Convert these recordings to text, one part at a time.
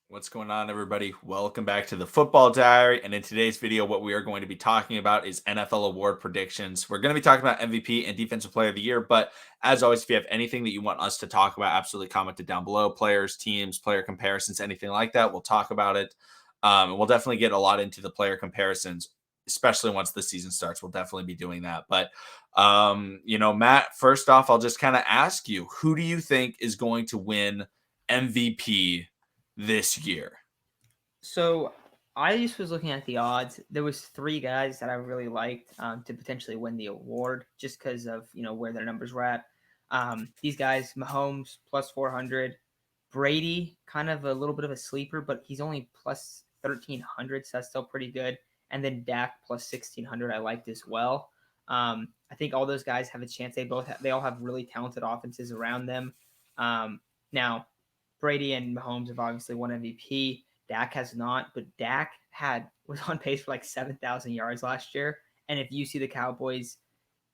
What's going on, everybody? Welcome back to the Football Diary. And in today's video, what we are going to be talking about is NFL award predictions. We're going to be talking about MVP and Defensive Player of the Year. But as always, if you have anything that you want us to talk about, absolutely comment it down below. Players, teams, player comparisons, anything like that, we'll talk about it. And we'll definitely get a lot into the player comparisons, especially once the season starts. We'll definitely be doing that. But, Matt, first off, I'll just kind of ask you, who do you think is going to win MVP this year? So I just was looking at the odds. There was three guys that I really liked to potentially win the award, just because of where their numbers were at. These guys: Mahomes plus 400, Brady kind of a little bit of a sleeper, but he's only plus 1300, so that's still pretty good. And then Dak plus 1600, I liked as well. I think all those guys have a chance. They all have really talented offenses around them. Now Brady and Mahomes have obviously won MVP. Dak has not, but Dak was on pace for like 7,000 yards last year. And if you see the Cowboys,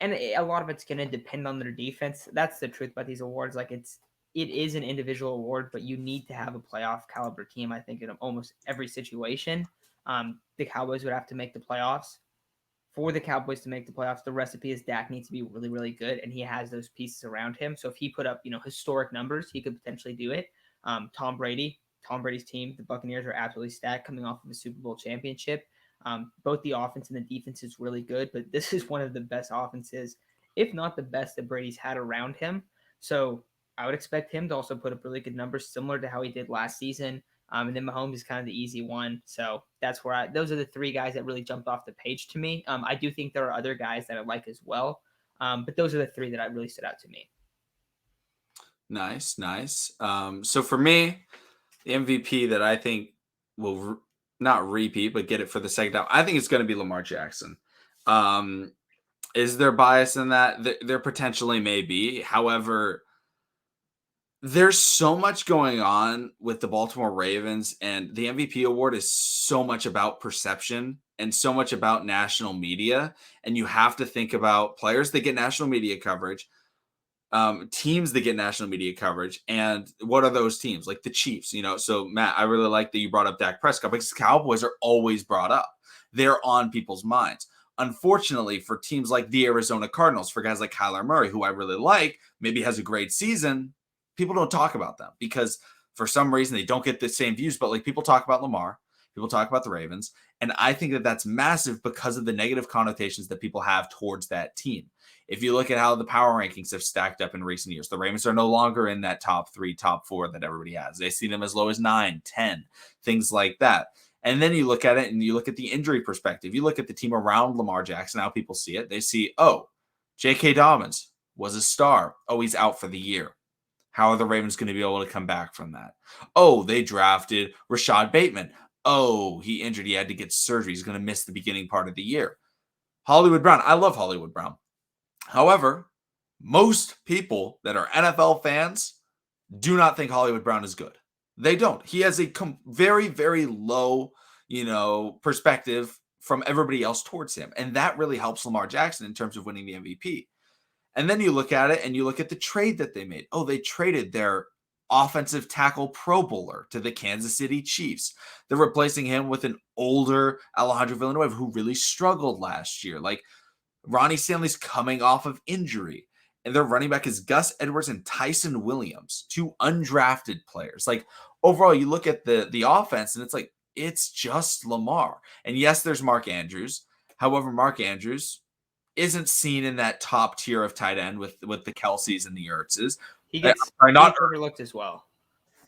and a lot of it's going to depend on their defense. That's the truth about these awards. Like it is an individual award, but you need to have a playoff caliber team. I think in almost every situation, the Cowboys would have to make the playoffs. For the Cowboys to make the playoffs, the recipe is Dak needs to be really, really good, and he has those pieces around him. So if he put up, historic numbers, he could potentially do it. Tom Brady's team, the Buccaneers, are absolutely stacked coming off of a Super Bowl championship. Both the offense and the defense is really good, but this is one of the best offenses, if not the best, that Brady's had around him. So I would expect him to also put up really good numbers, similar to how he did last season. And then Mahomes is kind of the easy one. So that's where those are the three guys that really jumped off the page to me. I do think there are other guys that I like as well. But those are the three that really stood out to me. Nice, nice. So for me, the MVP that I think will not repeat, but get it for the second time, I think it's going to be Lamar Jackson. Is there bias in that? There potentially may be. However, there's so much going on with the Baltimore Ravens, and the MVP award is so much about perception and so much about national media. And you have to think about players that get national media coverage, teams that get national media coverage, and what are those teams? Like the Chiefs, So Matt, I really like that you brought up Dak Prescott because the Cowboys are always brought up. They're on people's minds. Unfortunately, for teams like the Arizona Cardinals, for guys like Kyler Murray, who I really like, maybe has a great season, people don't talk about them because for some reason they don't get the same views. But like people talk about Lamar, people talk about the Ravens, and I think that that's massive because of the negative connotations that people have towards that team. If you look at how the power rankings have stacked up in recent years, the Ravens are no longer in that top 3, top 4 that everybody has. They see them as low as 9, 10, things like that. And then you look at it and you look at the injury perspective. You look at the team around Lamar Jackson, how people see it. They see, oh, J.K. Dobbins was a star. Oh, he's out for the year. How are the Ravens going to be able to come back from that? Oh, they drafted Rashad Bateman. Oh, he injured. He had to get surgery. He's going to miss the beginning part of the year. Hollywood Brown. I love Hollywood Brown. However, most people that are NFL fans do not think Hollywood Brown is good. They don't. He has a very, very low, perspective from everybody else towards him. And that really helps Lamar Jackson in terms of winning the MVP. And then you look at it and you look at the trade that they made. Oh, they traded their offensive tackle Pro Bowler to the Kansas City Chiefs. They're replacing him with an older Alejandro Villanueva who really struggled last year. Like Ronnie Stanley's coming off of injury. And their running back is Gus Edwards and Tyson Williams, two undrafted players. Like overall, you look at the offense and it's like, it's just Lamar. And yes, there's Mark Andrews. However, Mark Andrews isn't seen in that top tier of tight end with the Kelseys and the Ertzes. He gets not overlooked as well.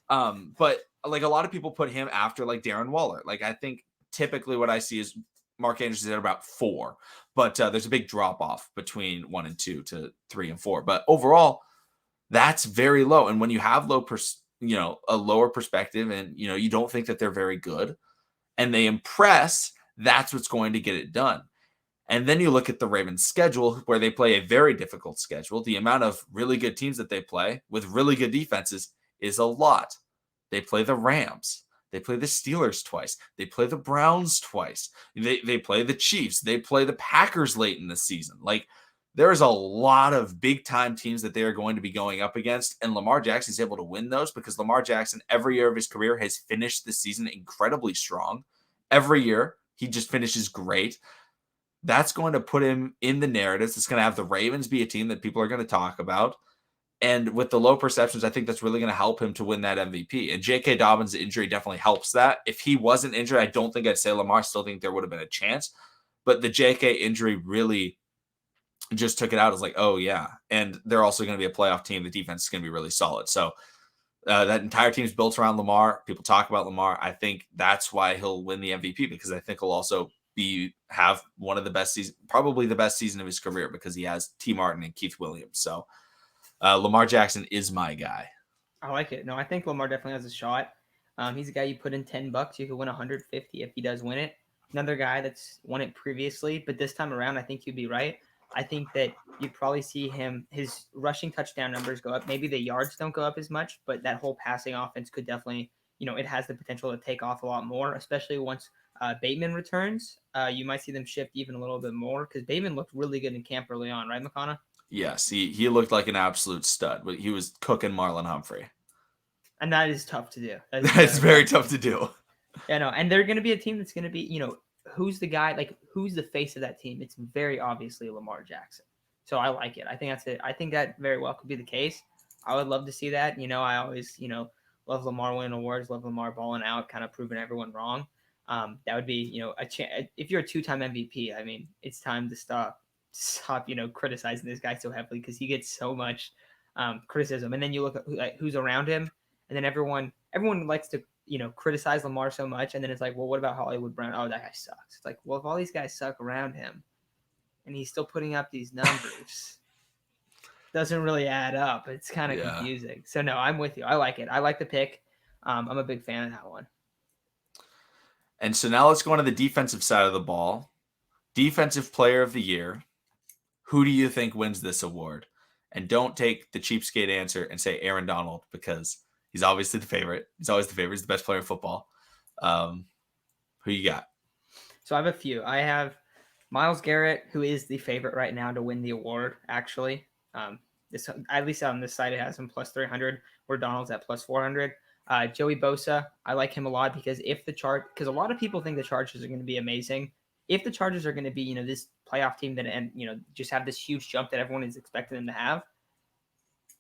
But like a lot of people put him after like Darren Waller. Like I think typically what I see is Mark Andrews is at about 4, but there's a big drop off between 1 and 2 to 3 and 4. But overall, that's very low. And when you have a lower perspective, and you don't think that they're very good, and they impress, that's what's going to get it done. And then you look at the Ravens' schedule, where they play a very difficult schedule. The amount of really good teams that they play with really good defenses is a lot. They play the Rams. They play the Steelers twice. They play the Browns twice. They play the Chiefs. They play the Packers late in the season. Like, There is a lot of big time teams that they are going to be going up against, and Lamar Jackson is able to win those because Lamar Jackson, every year of his career, has finished the season incredibly strong. Every year, he just finishes great. That's going to put him in the narratives. It's going to have the Ravens be a team that people are going to talk about. And with the low perceptions, I think that's really going to help him to win that MVP. And J.K. Dobbins' injury definitely helps that. If he wasn't injured, I don't think I'd say Lamar. I still think there would have been a chance. But the J.K. injury really just took it out. It was like, oh, yeah. And they're also going to be a playoff team. The defense is going to be really solid. So that entire team's built around Lamar. People talk about Lamar. I think that's why he'll win the MVP, because I think he'll also have one of the best seasons, probably the best season of his career, because he has T. Martin and Keith Williams. So Lamar Jackson is my guy. I like it. No, I think Lamar definitely has a shot. He's a guy you put in $10, you could win 150 if he does win it. Another guy that's won it previously, but this time around, I think you'd be right. I think that you'd probably see his rushing touchdown numbers go up. Maybe the yards don't go up as much, but that whole passing offense could definitely, it has the potential to take off a lot more, especially once Bateman returns. You might see them shift even a little bit more because Bateman looked really good in camp early on, right, McConnell? Yes, he looked like an absolute stud, but he was cooking Marlon Humphrey. And that is tough to do. That's very tough to do. Yeah, no, and they're going to be a team that's going to be, who's the guy, like who's the face of that team? It's very obviously Lamar Jackson. So I like it. I think that's it. I think that very well could be the case. I would love to see that. I always, love Lamar winning awards, love Lamar balling out, kind of proving everyone wrong. That would be, if you're a two-time MVP, I mean, it's time to stop, criticizing this guy so heavily because he gets so much criticism. And then you look at who's around him, and then everyone likes to criticize Lamar so much, and then it's like, well, what about Hollywood Brown? Oh, that guy sucks. It's like, well, if all these guys suck around him, and he's still putting up these numbers, doesn't really add up. It's kind of confusing. So no, I'm with you. I like it. I like the pick. I'm a big fan of that one. And so now let's go on to the defensive side of the ball. Defensive Player of the Year. Who do you think wins this award? And don't take the cheapskate answer and say Aaron Donald, because he's obviously the favorite. He's always the favorite. He's the best player in football. Who you got? So I have a few. I have Myles Garrett, who is the favorite right now to win the award, actually. At least on this side, it has him plus 300, where Donald's at plus 400. Joey Bosa, I like him a lot because because a lot of people think the Chargers are going to be amazing. If the Chargers are going to be, this playoff team just have this huge jump that everyone is expecting them to have,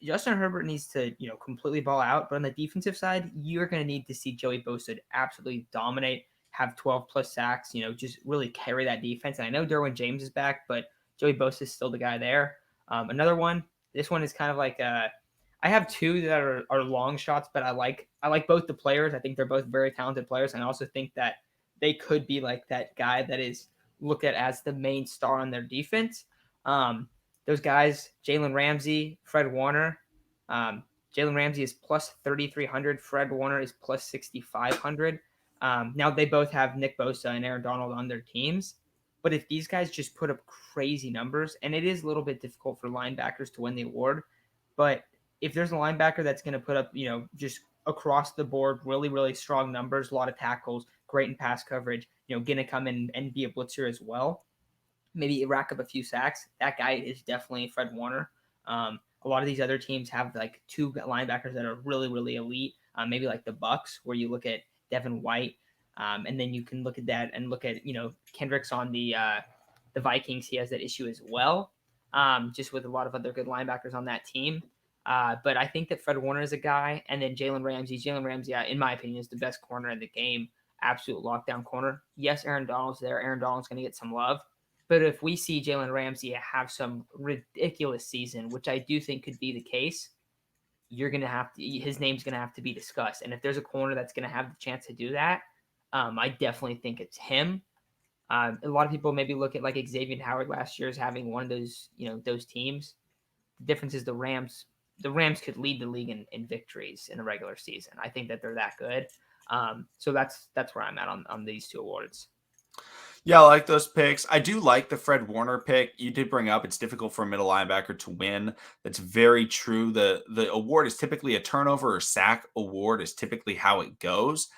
Justin Herbert needs to, completely ball out. But on the defensive side, you're going to need to see Joey Bosa absolutely dominate, have 12 plus sacks, just really carry that defense. And I know Derwin James is back, but Joey Bosa is still the guy there. Another one, this one is kind of like I have two that are long shots, but I like both the players. I think they're both very talented players. And I also think that they could be like that guy that is looked at as the main star on their defense. Those guys, Jalen Ramsey, Fred Warner. Jalen Ramsey is plus 3,300. Fred Warner is plus 6,500. Now they both have Nick Bosa and Aaron Donald on their teams. But if these guys just put up crazy numbers, and it is a little bit difficult for linebackers to win the award, but if there's a linebacker that's going to put up, just across the board, really, really strong numbers, a lot of tackles, great in pass coverage, going to come in and be a blitzer as well, maybe rack up a few sacks, that guy is definitely Fred Warner. A lot of these other teams have like two linebackers that are really, really elite, maybe like the Bucks, where you look at Devin White, and then you can look at that and look at, Kendricks on the Vikings. He has that issue as well, just with a lot of other good linebackers on that team. But I think that Fred Warner is a guy, and then Jalen Ramsey, in my opinion, is the best corner in the game, absolute lockdown corner. Yes, Aaron Donald's there. Aaron Donald's going to get some love. But if we see Jalen Ramsey have some ridiculous season, which I do think could be the case, his name's going to have to be discussed. And if there's a corner that's going to have the chance to do that, I definitely think it's him. A lot of people maybe look at like Xavier Howard last year as having one of those, those teams. The difference is the Rams could lead the league in victories in a regular season. I think that they're that good. So that's where I'm at on these two awards. Yeah, I like those picks. I do like the Fred Warner pick. You did bring up it's difficult for a middle linebacker to win. That's very true. The award is typically a turnover or sack award is typically how it goes.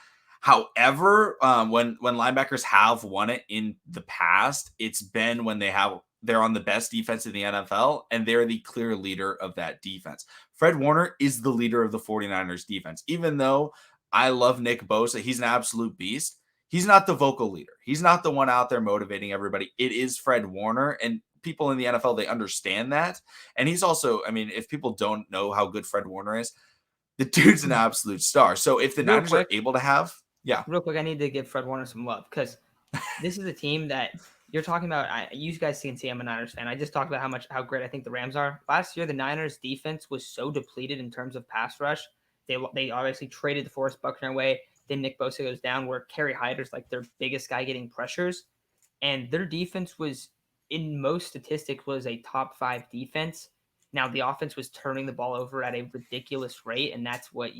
However, when linebackers have won it in the past, it's been when they have they're on the best defense in the NFL, and they're the clear leader of that defense. Fred Warner is the leader of the 49ers defense. Even though I love Nick Bosa, he's an absolute beast. He's not the vocal leader. He's not the one out there motivating everybody. It is Fred Warner, and people in the NFL, they understand that. And he's also, I mean, if people don't know how good Fred Warner is, the dude's an absolute star. So if the Real Niners are quick, able to have, yeah, real quick, I need to give Fred Warner some love because this is a team that you're talking about. You guys can see I'm a Niners fan. I just talked about how great I think the Rams are. Last year, the Niners defense was so depleted in terms of pass rush. They obviously traded DeForest Buckner away. Then Nick Bosa goes down, where Kerry Hyder's like their biggest guy getting pressures, and their defense was in most statistics was a top 5 defense. Now the offense was turning the ball over at a ridiculous rate, and that's what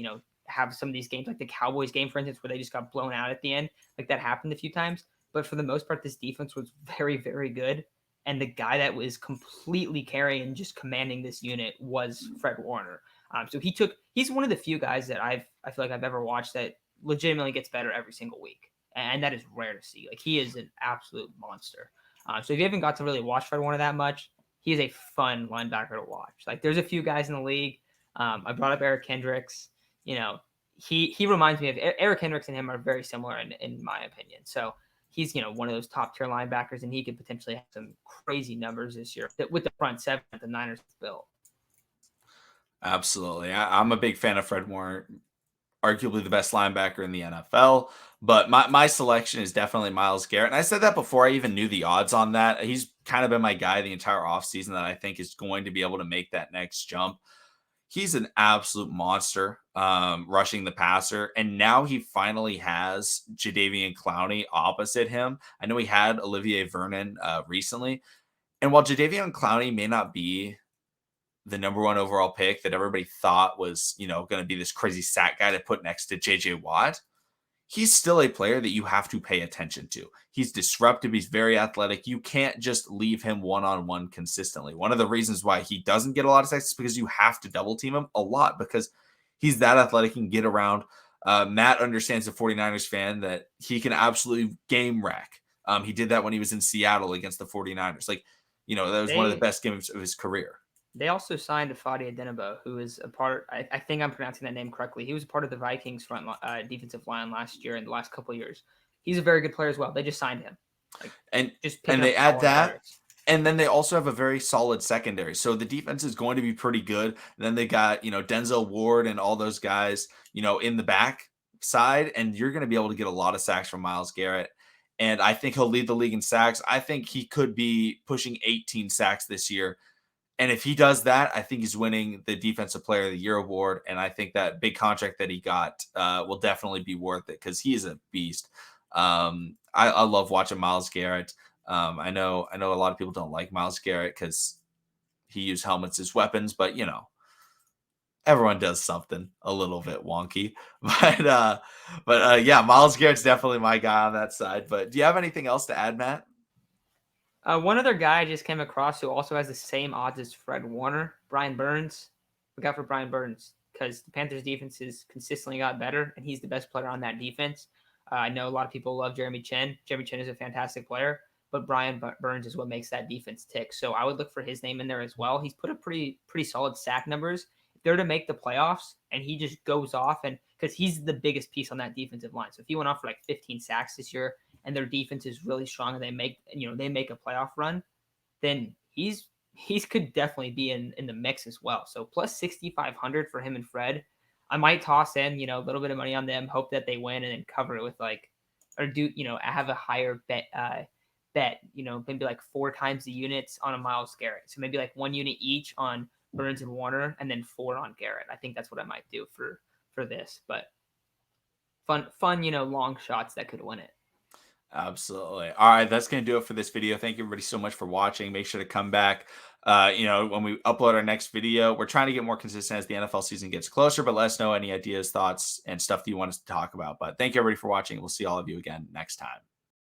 have some of these games like the Cowboys game, for instance, where they just got blown out at the end. Like that happened a few times. But for the most part, this defense was very, very good. And the guy that was completely carrying and just commanding this unit was Fred Warner. So he's one of the few guys that I feel like I've ever watched that legitimately gets better every single week. And that is rare to see. Like he is an absolute monster. So if you haven't got to really watch Fred Warner that much, he is a fun linebacker to watch. Like there's a few guys in the league. I brought up Eric Kendricks. He reminds me of Eric Kendricks, and him are very similar in my opinion. So he's one of those top tier linebackers, and he could potentially have some crazy numbers this year with the front seven that the Niners built. absolutely. I'm a big fan of Fred Warner, arguably the best linebacker in the NFL. But my selection is definitely Myles Garrett. And I said that before I even knew the odds on that. He's kind of been my guy the entire offseason that I think is going to be able to make that next jump. He's an absolute monster rushing the passer. And now he finally has Jadeveon Clowney opposite him. I know he had Olivier Vernon recently. And while Jadeveon Clowney may not be the number 1 overall pick that everybody thought was, going to be this crazy sack guy to put next to JJ Watt, he's still a player that you have to pay attention to. He's disruptive. He's very athletic. You can't just leave him one-on-one consistently. One of the reasons why he doesn't get a lot of sacks is because you have to double team him a lot because he's that athletic and get around. Matt understands the 49ers fan that he can absolutely game wreck. He did that when he was in Seattle against the 49ers. That was one of the best games of his career. They also signed Fadi Adenabo, who is a part. I think I'm pronouncing that name correctly. He was a part of the Vikings front defensive line last year and the last couple of years. He's a very good player as well. They just signed him, and they add that, players. And then they also have a very solid secondary. So the defense is going to be pretty good. And then they got Denzel Ward and all those guys in the back side, and you're going to be able to get a lot of sacks from Myles Garrett. And I think he'll lead the league in sacks. I think he could be pushing 18 sacks this year. And if he does that, I think he's winning the Defensive Player of the Year award. And I think that big contract that he got will definitely be worth it because he is a beast. I love watching Myles Garrett. I know a lot of people don't like Myles Garrett because he used helmets as weapons, but everyone does something a little bit wonky. But yeah, Myles Garrett's definitely my guy on that side. But do you have anything else to add, Matt? One other guy I just came across who also has the same odds as Fred Warner, Brian Burns. Look out for Brian Burns because the Panthers' defense has consistently got better, and he's the best player on that defense. I know a lot of people love Jeremy Chinn. Jeremy Chinn is a fantastic player, but Brian Burns is what makes that defense tick. So I would look for his name in there as well. He's put up pretty solid sack numbers. If they're to make the playoffs, and he just goes off, and because he's the biggest piece on that defensive line. So if he went off for like 15 sacks this year, and their defense is really strong, and they make a playoff run, then he's could definitely be in the mix as well. So plus 6,500 for him and Fred. I might toss in a little bit of money on them, hope that they win, and then cover it with have a higher bet. Maybe like 4 times the units on a Myles Garrett. So maybe like 1 unit each on Burns and Warner, and then 4 on Garrett. I think that's what I might do for this. But fun, long shots that could win it. Absolutely. All right, that's going to do it for this video. Thank you everybody so much for watching. Make sure to come back. When we upload our next video, we're trying to get more consistent as the NFL season gets closer, but let us know any ideas, thoughts, and stuff that you want us to talk about. But thank you everybody for watching. We'll see all of you again next time.